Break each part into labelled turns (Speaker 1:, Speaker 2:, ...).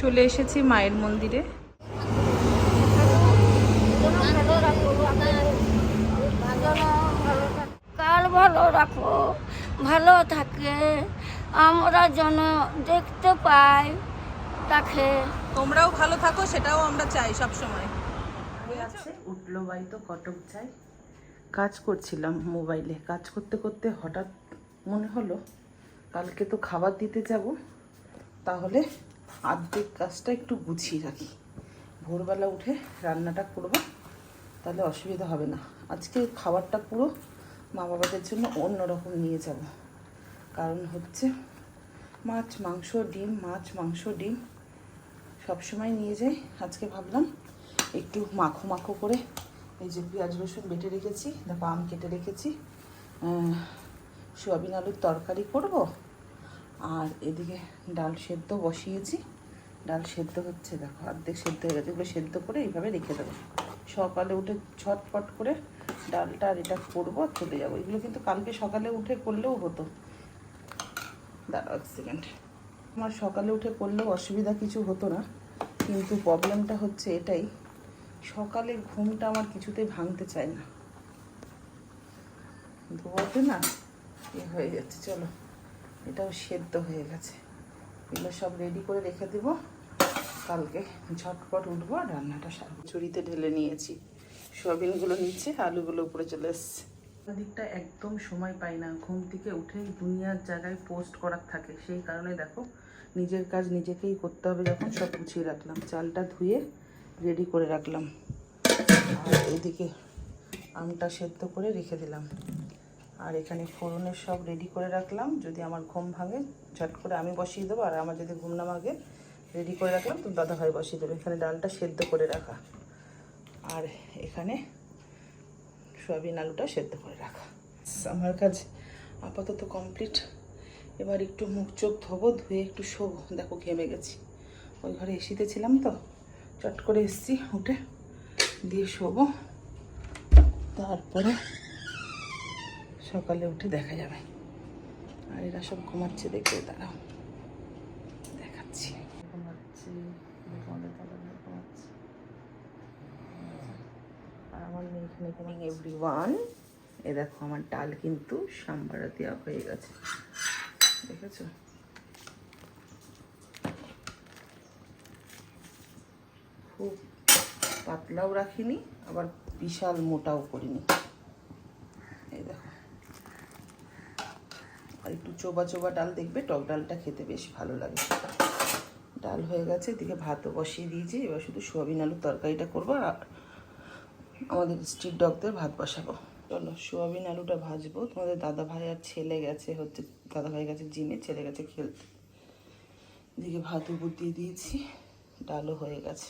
Speaker 1: চলে এসেছি মায়ের মন্দিরে।
Speaker 2: কাল ভালো রাখো, ভালো থাকে, আমরা যেন দেখতে পাই তাকে।
Speaker 1: তোমরাও ভালো থাকো, সেটাও আমরা চাই সব সময়।
Speaker 3: উঠলো বাই তো কটক যাই। কাজ করছিলাম মোবাইলে, কাজ করতে করতে হঠাৎ মনে হলো কালকে তো খাবার দিতে যাব, তাহলে অর্ধেক কাজটা একটু গুছিয়ে রাখি, ভোরবেলা উঠে রান্নাটা করব, তাহলে অসুবিধা হবে না। আজকে খাবারটা পুরো মা বাবাদের জন্য অন্যরকম নিয়ে যাব, কারণ হচ্ছে মাছ মাংস ডিম, মাছ মাংস ডিম সবসময় নিয়ে যাই। আজকে ভাবলাম একটু মাখো মাখো করে, এই যে পেঁয়াজ রসুন বেটে রেখেছি, দেখো আম কেটে রেখেছি, সোয়াবিন আলুর তরকারি করব, আর এদিকে ডাল সেদ্ধ বসিয়েছি, ডাল সেদ্ধ হচ্ছে, দেখো অর্ধেক সেদ্ধ হয়ে গেছে, এগুলো সেদ্ধ করে এইভাবে রেখে দেবো। সকালে উঠে ঝটপট করে ডালটা আর এটা করবো, চলে যাবো। এগুলো কিন্তু কালকে সকালে উঠে করলেও হতো। দাঁড়াও এক সেকেন্ড, আমার সকালে উঠে করলেও অসুবিধা কিছু হতো না, কিন্তু প্রবলেমটা হচ্ছে এটাই, সকালে ঘুমটা আমার কিছুতেই ভাঙতে চায় না, ধোয়াতে না এ হয়ে যাচ্ছে। চলো, এটাও সেদ্ধ হয়ে গেছে, এগুলো সব রেডি করে রেখে দেবো, কালকে ঝটপট উঠবো আর রান্নাটা চুরিতে ঢেলে নিয়েছি, সোয়াবিনগুলো নিচে, আলুগুলো উপরে চলে এসছে। দিকটা একদম সময় পাই না, ঘুম থেকে উঠেই দুনিয়ার জায়গায় পোস্ট করার থাকে, সেই কারণে দেখো নিজের কাজ নিজেকেই করতে হবে। যখন সব গুছিয়ে রাখলাম, চালটা ধুয়ে রেডি করে রাখলাম, আর এদিকে আমটা সেদ্ধ করে রেখে দিলাম, আর এখানে ফোড়নের সব রেডি করে রাখলাম, যদি আমার ঘুম ভাঙে ঝট করে আমি বসিয়ে দেবো, আর আমার যদি ঘুম না ভাঙে রেডি করে রাখলাম, তো দাদাভাই বসিয়ে দেবে। এখানে ডালটা সেদ্ধ করে রাখা, আর এখানে সয়াবিন আলুটা সেদ্ধ করে রাখা। আমার কাজ আপাতত কমপ্লিট। এবার একটু মুখ চোখ ধোবো, ধুয়ে একটু শোবো। দেখো ঘেমে গেছি, ওই ঘরে এসিতে ছিলাম তো, চট করে এসছি, উঠে দিয়ে শোবো, তারপরে সকালে উঠে দেখা যাবে। আর এরা সব ঘুমাচ্ছে, দেখতে দাঁড়াও দেখাচ্ছি। ঘুমাচ্ছে, ঘুমাচ্ছে, আর আমার মেয়ে এখানে ঘুমাই। এভরিওয়ান, এ দেখো আমার ডাল কিন্তু সাম্বারা দেওয়া হয়ে গেছে, দেখেছো? খুব পাতলাও রাখিনি, আবার বিশাল মোটাও করিনি, এই দেখো। আর একটু চোবা চোবা ডাল, দেখবে টক ডালটা খেতে বেশ ভালো লাগে। ডাল হয়ে গেছে, এদিকে ভাতও বসিয়ে দিয়েছি, এবার শুধু সোয়াবিন আলুর তরকারিটা করবো, আর আমাদের স্ট্রিট ডগদের ভাত বসাবো। চলো সোয়াবিন আলুটা ভাজবো। তোমাদের দাদা ভাই আর ছেলে গেছে হচ্ছে, দাদা ভাই গেছে জিমে, ছেলে গেছে খেলতে। এদিকে ভাত উপর দিয়ে দিয়েছি, ডালও হয়ে গেছে।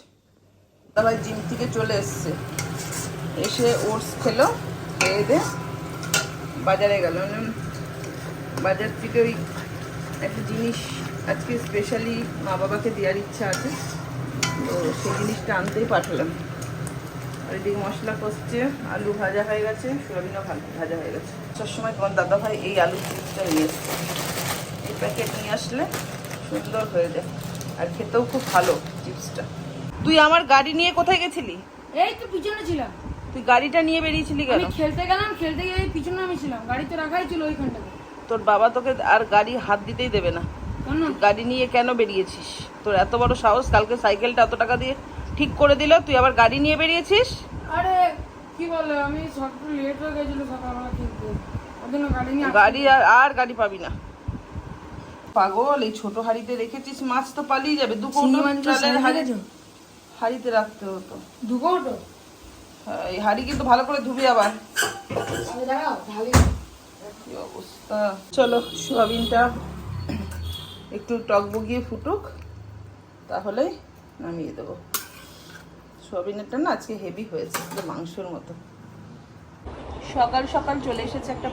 Speaker 3: দাদা ভাই জিম থেকে চলে এসছে, এসে ওটস খেলো, খেয়ে দে বাজারে গেল। বাজার থেকে ওই একটা জিনিস আজকে স্পেশালি মা বাবাকে দেওয়ার ইচ্ছা আছে, তো সেই জিনিসটা আনতেই পাঠালাম। আর এদিকে মশলা কষছে, আলু ভাজা হয়ে গেছে, সোয়াবিনও ভাজা হয়ে গেছে। সবসময় তোমার দাদাভাই এই আলু চিপসটা নিয়ে এসছে, এই প্যাকেট নিয়ে আসলে সুন্দর হয়ে যায়, আর খেতেও খুব ভালো চিপসটা। তুই আমার গাড়ি নিয়ে কোথায় গেছিলি?
Speaker 2: এই তো পিছনে ছিলাম।
Speaker 3: তুই গাড়িটা নিয়ে বেরিয়েছিলি কেন?
Speaker 2: আমি খেলতে গেলাম, খেলতে গিয়ে পিছনে আমি ছিলাম, গাড়ি তো রাখাই ছিল ওইখানটাতে।
Speaker 3: তোর বাবা তোকে আর গাড়ি হাত দিতেই দেবে না,
Speaker 2: কেন?
Speaker 3: গাড়ি নিয়ে কেন বেরিয়েছিস? তোর এত বড় সাহস, কালকে সাইকেলটা এত টাকা দিয়ে ঠিক করে দিল, তুই আবার গাড়ি নিয়ে বেরিয়েছিস?
Speaker 2: আরে কি বলে, আমি একটু লেট হয়ে গেছিল সকালবেলা খেলতে, ওই জন্য গাড়ি নিয়ে
Speaker 3: গাড়ি আর গাড়ি পাবি না পাগল। এই ছোট হাড়িতে রেখেছিস, মাছ তো পালিয়ে যাবে। দু কৌটো চালের হাড়িতে রাখতে হতো।
Speaker 2: দু কৌটো?
Speaker 3: এই হাড়ি কিন্তু ভালো করে ধুবি আবার। কি অবস্থা। চলো সোয়াবিনটা একটু টক বগিয়ে ফুটুক, তাহলে নামিয়ে দেবো। সোয়াবিনেরটা না আজকে হেভি হয়েছে, মাংসের মতো। সকাল সকাল চলে এসেছে একটা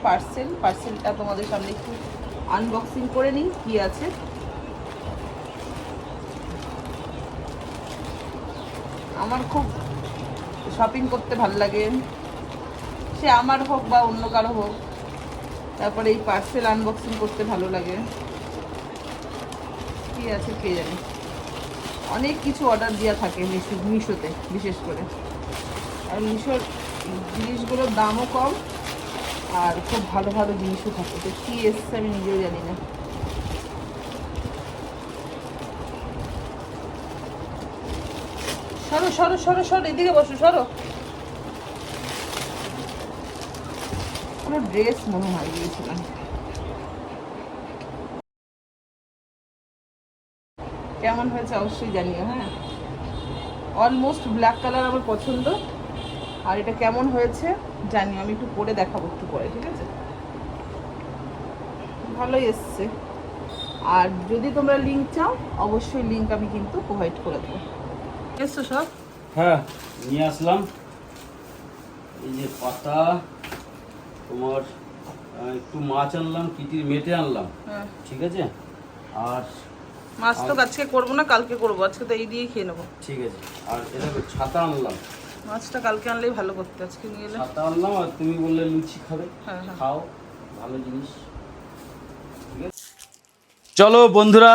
Speaker 3: পার্সেলটা তোমাদের সামনে একটু আনবক্সিং করে নিই কি আছে। আমার খুব শপিং করতে ভালো লাগে, সে আমার হোক বা অন্য কারো হোক, তারপরে এই পার্সেল আনবক্সিং করতে ভালো লাগে। কি আছে কে জানে। অনেক কিছু অর্ডার দেওয়া থাকে মিশোতে বিশেষ করে। আর মিশোর জিনিসগুলোর দামও কম আর খুব ভালো ভালো জিনিসও থাকে। তো কী এসছে আমি নিজেও জানি না। সরো সরো সরো সরো, এদিকে বসো, সরো। কোনো ড্রেস মনে হয় গিয়েছিলাম। কেমন হয়েছে অবশ্যই জানিও। হ্যাঁ, অলমোস্ট ব্ল্যাক কালার আমার পছন্দ। আর এটা কেমন হয়েছে জানিও, আমি একটু পরে দেখাবো একটু পরে, ঠিক আছে? ভালোই এসছে। আর যদি তোমরা লিঙ্ক চাও অবশ্যই লিঙ্ক আমি কিন্তু প্রোভাইড করে দেবো। এসছো সব?
Speaker 4: হ্যাঁ, নিয়ে আসলাম। এই যে পাতা, তোমার একটু মাছ আনলাম, কিটির মেটে আনলাম।
Speaker 3: হ্যাঁ,
Speaker 4: ঠিক আছে। আর
Speaker 3: মাছ তো আজকে করবো না, কালকে করবো। আজকে তো এই দিয়েই খেয়ে নেবো।
Speaker 4: ঠিক আছে। আর এটা ছাতা আনলাম।
Speaker 3: মাছটা কালকে আনলেই ভালো করতে, আজকে নিয়ে এলে।
Speaker 4: ছাতা আনলাম। আর তুমি বললে লুচি খাবে,
Speaker 3: হ্যাঁ হ্যাঁ,
Speaker 4: খাও, ভালো জিনিস। ঠিক আছে, চলো বন্ধুরা,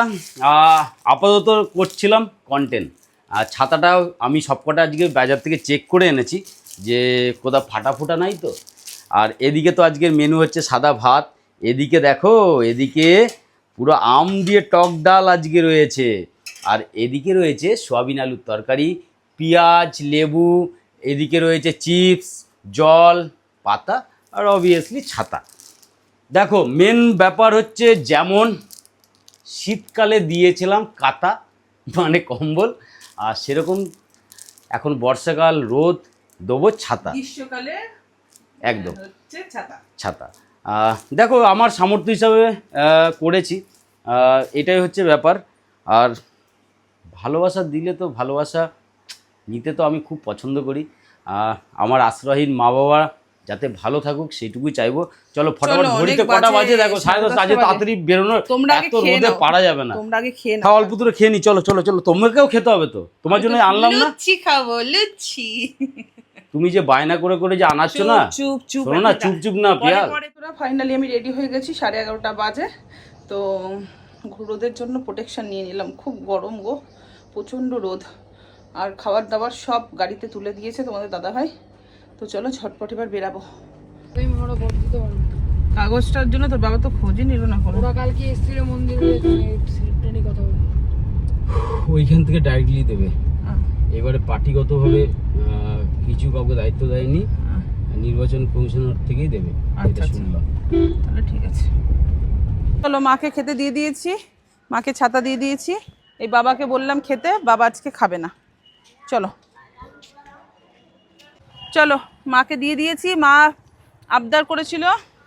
Speaker 4: আপাতত করছিলাম কন্টেন্ট। আর ছাতাটাও আমি সবকটা আজকে বাজার থেকে চেক করে এনেছি যে কোথাও ফাটা ফোটা নাই তো। আর এদিকে তো আজকের মেনু হচ্ছে সাদা ভাত। এদিকে দেখো, এদিকে পুরো আম দিয়ে টক ডাল আজকে রয়েছে। আর এদিকে রয়েছে সয়াবিন আলুর তরকারি, পেঁয়াজ, লেবু, এদিকে রয়েছে চিপস, জল, পাতা আর অবভিয়াসলি ছাতা। দেখো, মেন ব্যাপার হচ্ছে যেমন শীতকালে দিয়েছিলাম কাঁথা মানে কম্বল, আর সেরকম এখন বর্ষাকাল রোদ দেবো ছাতা।
Speaker 3: গ্রীষ্মকালে
Speaker 4: একদম
Speaker 3: হচ্ছে ছাতা।
Speaker 4: ছাতা। দেখো, আমার সামর্থ্য হিসাবে করেছি, এটাই হচ্ছে ব্যাপার। আর ভালোবাসা দিলে তো ভালোবাসা নিতে তো আমি খুব পছন্দ করি। আমার আশ্রয়হীন মা বাবা যাতে ভালো থাকুক সেইটুকুই চাইবো। চলো ফটাফট, ঘড়িতে কটা বাজে দেখো, 10:30 বাজে। তাড়াতাড়ি বেরোনোর, এত রোদে পারা যাবে না।
Speaker 3: তোমরা আগে খেয়ে নাও।
Speaker 4: খাও, অল্প দূরে খেয়ে নি। চলো চলো চলো, তোমাকেও খেতে হবে তো, তোমার জন্য আনলাম না।
Speaker 3: লুচি খাবো, লুচি।
Speaker 4: তুমি যে বায়না করে করে যে আনাচ্ছ না,
Speaker 3: চুপ চুপ
Speaker 4: শোনো না, চুপ চুপ না পিয়াল।
Speaker 3: পরে ফাইনালি আমি রেডি হয়ে গেছি, 11:30 বাজে। তো রোদের জন্য প্রোটেকশন নিয়ে নিলাম। খুব গরম গো, প্রচণ্ড রোদ। আর খাবার দাবার সব গাড়িতে তুলে দিয়েছে তোমাদের দাদাভাই। তো চলো ঝটপট এবার বেরাবো। কাগজটার জন্য তোর বাবা তো খোঁজই নিল না কোনো।
Speaker 2: ওরা কালকে এসেছিল মন্দিরে, স্লিপটা নিয়ে কথা বলে।
Speaker 4: ওইখান থেকে ডাইরেক্টলি দেবে। এবারে পার্টিগতভাবে কিছু কাউকে দায়িত্ব দেয়নি, নির্বাচন কমিশনার থেকেই দেবে, এটা শুনলাম।
Speaker 3: তাহলে ঠিক আছে, চলো। মাকে খেতে দিয়ে দিয়েছি, মাকে ছাতা দিয়ে দিয়েছি। এই বাবাকে বললাম খেতে, বাবা আজকে খাবে না। চলো চলো, মাকে দিয়ে দিয়েছি। মা আবদার করেছিল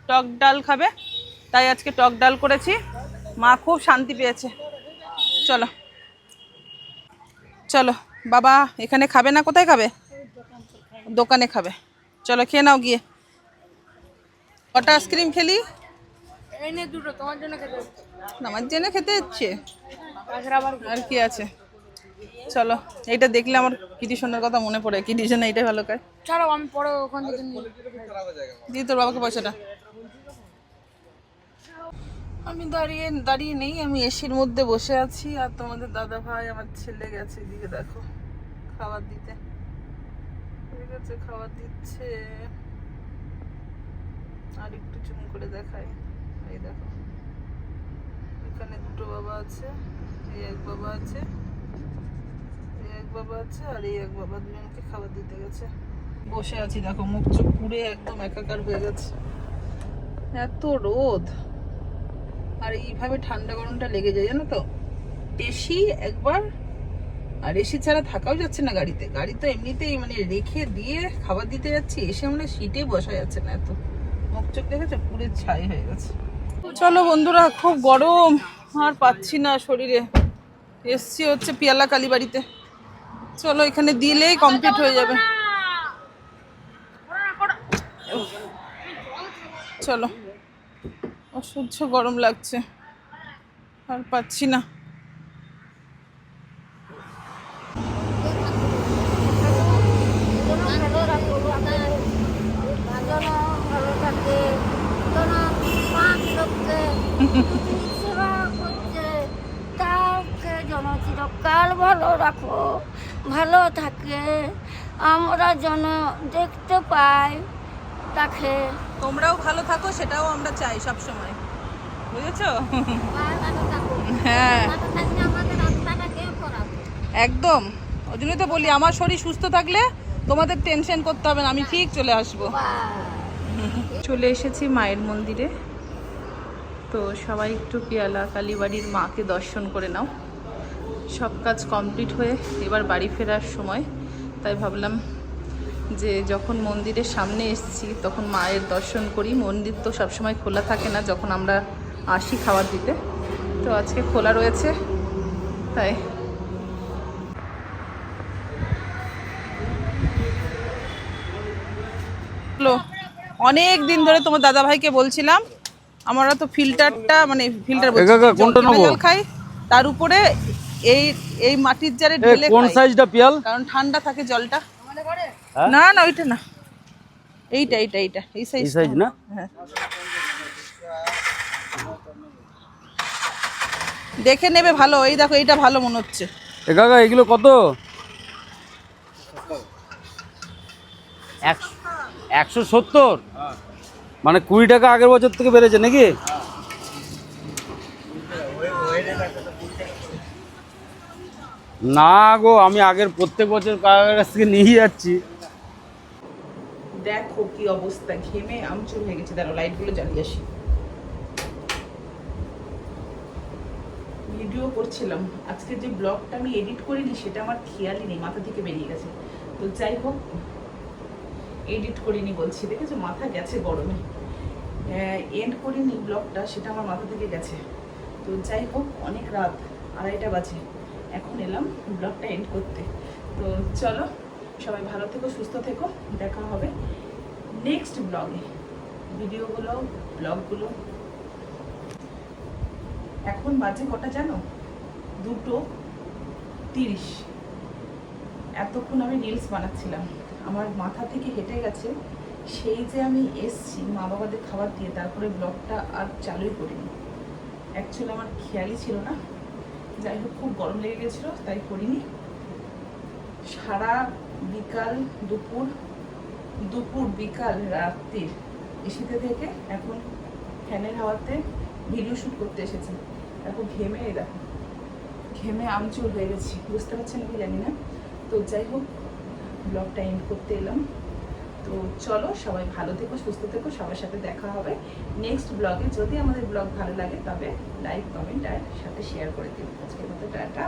Speaker 3: টক ডাল খাবে, তাই আজকে টক ডাল করেছি। মা খুব শান্তি পেয়েছে। চলো চলো, বাবা এখানে খাবে না, কোথায় খাবে? দোকানে খাবে। চলো খেয়ে নাও গিয়ে। কটা আইসক্রিম খেলি?
Speaker 2: এনে দুটো তোমার জন্য খেতে হচ্ছে।
Speaker 3: আমার জন্য খেতে হচ্ছে, আর কি আছে। চলো, এইটা দেখলে আমার কিটিশনের কথা মনে পড়ে। কিটিশন এইটাই ভালো খায়।
Speaker 2: ছাড়ো, আমি পরে ওখান থেকে নিয়ে
Speaker 3: দিই তোর বাবাকে পয়সাটা। আমি দাঁড়িয়ে দাঁড়িয়ে নেই, আমি এসির মধ্যে বসে আছি। আর তোমাদের দাদা ভাই, আমার ছেলে গেছে এদিকে দেখো খাবার দিতে। ঠিক আছে, খাবার দিচ্ছে। আর একটু চুম করে দেখাই, এই দেখো এখানে দুটো বাবা আছে, এই এক বাবা আছে, এই এক বাবা আছে, আর এই এক বাবা, দুজনকে খাবার দিতে গেছে। বসে আছি দেখো, মুখ চোখ পুড়ে একদম একাকার হয়ে গেছে, এত রোদ। আর এইভাবে ঠান্ডা গরমটা লেগে যায় জানো তো। এসি একবার, আর এসি ছাড়া থাকাও যাচ্ছে না গাড়িতে। গাড়ি তো এমনিতেই মানে রেখে দিয়ে খাবার দিতে যাচ্ছি, এসে আমরা সিটে বসা যাচ্ছে না, এত মুখ চোখ দেখেছে পুরো ছাই হয়ে গেছে। চলো বন্ধুরা, খুব গরম, আর পাচ্ছি না শরীরে। এসছি হচ্ছে পিয়ালা কালীবাড়িতে। চলো, এখানে দিলেই কমপ্লিট হয়ে যাবে। চলো, অসহ্য গরম লাগছে, আর পাচ্ছি না।
Speaker 5: সেবা করছে, তাকে জনচিরক্ষ চিরকাল ভালো রাখো, ভালো থাকে, আমরা যেন দেখতে পাই তাকে।
Speaker 1: তোমরাও ভালো থাকো সেটাও আমরা চাই সব সময়, বুঝেছো? হ্যাঁ একদম, ওই জন্যই তো বলি আমার শরীর সুস্থ থাকলে তোমাদের টেনশন করতে হবে না, আমি ঠিক চলে আসবো। চলে এসেছি মায়ের মন্দিরে। তো সবাই একটু পিয়ালা কালীবাড়ির মাকে দর্শন করে নাও। সব কাজ কমপ্লিট হয়ে এবার বাড়ি ফেরার সময়, তাই ভাবলাম যে যখন মন্দিরের সামনে এসেছি তখন মায়ের দর্শন করি। মন্দির তো সবসময় খোলা থাকে না যখন আমরা আসি খাবার দিতে, তো আজকে খোলা রয়েছে তাই। অনেক দিন ধরে তোমার দাদা ভাইকে বলছিলাম আমরা তো ফিল্টারটা মানে ফিল্টার জল খাই, তার উপরে এই এই মাটির জারে ঢেলে
Speaker 4: কোন
Speaker 1: খাই,
Speaker 4: সাইজটা পিয়াল?
Speaker 1: কারণ ঠান্ডা থাকে জলটা। না না ওইটা না, এইটা এইটা এইটা এই
Speaker 4: এই সাইজ না?
Speaker 1: হ্যাঁ দেখে নেবে ভালো। এই দেখো এইটা ভালো মনে হচ্ছে।
Speaker 4: কাকা এগুলো কত? 170? মানে 20 টাকা আগের বছর থেকে বেড়েছে নাকি? না গো, আমি আগের প্রত্যেক বছর কাকার কাছ থেকে নিয়ে যাচ্ছি।
Speaker 3: দেখো কি অবস্থা, ঘেমে আমচুর হয়ে গেছে। দাঁড়াও লাইটগুলো জ্বালিয়ে আসি। ভিডিও করছিলাম, আজকে যে ব্লগটা আমি এডিট করিনি সেটা আমার খেয়ালই নেই, মাথা থেকে বেরিয়ে গেছে। তো যাই হোক এডিট করিনি বলছি, দেখেছো মাথা গেছে গরমে, এন্ড করিনি ব্লগটা, সেটা আমার মাথা থেকে গেছে। তো যাই হোক অনেক রাত, 2:30 বাজে, এখন এলাম ব্লগটা এন্ড করতে। তো চলো সবাই ভালো থেকো, সুস্থ থেকো, দেখা হবে নেক্সট ব্লগে। ভিডিওগুলো ব্লগগুলো এখন বাজে কটা জানো? 2:30। এতক্ষণ আমি রিলস বানাচ্ছিলাম, আমার মাথা থেকে হেঁটে গেছে। সেই যে আমি এসছি মা বাবাদের খাবার দিয়ে, তারপরে ব্লগটা আর চালুই করিনি। অ্যাকচুয়ালি আমার খেয়ালই ছিল না। যাই হোক খুব গরম লেগে গেছিলো তাই করিনি। সারা বিকাল দুপুর বিকাল রাত্রির এসিতে থেকে এখন ফ্যানের হাওয়াতে ভিডিও শ্যুট করতে এসেছি। এখন ঘেমে আমচুর হয়ে গেছি, বুঝতে পারছেন কি জানি না। তো যাই হোক ব্লগটা এন্ড করতে এলাম। তো চলো সবাই ভালো থেকো, সুস্থ থেকো, সবার সাথে দেখা হবে নেক্সট ব্লগে। যদি আমাদের ব্লগ ভালো লাগে তবে লাইক কমেন্ট আর সাথে শেয়ার করে দিন। আজকের মতো টাটা।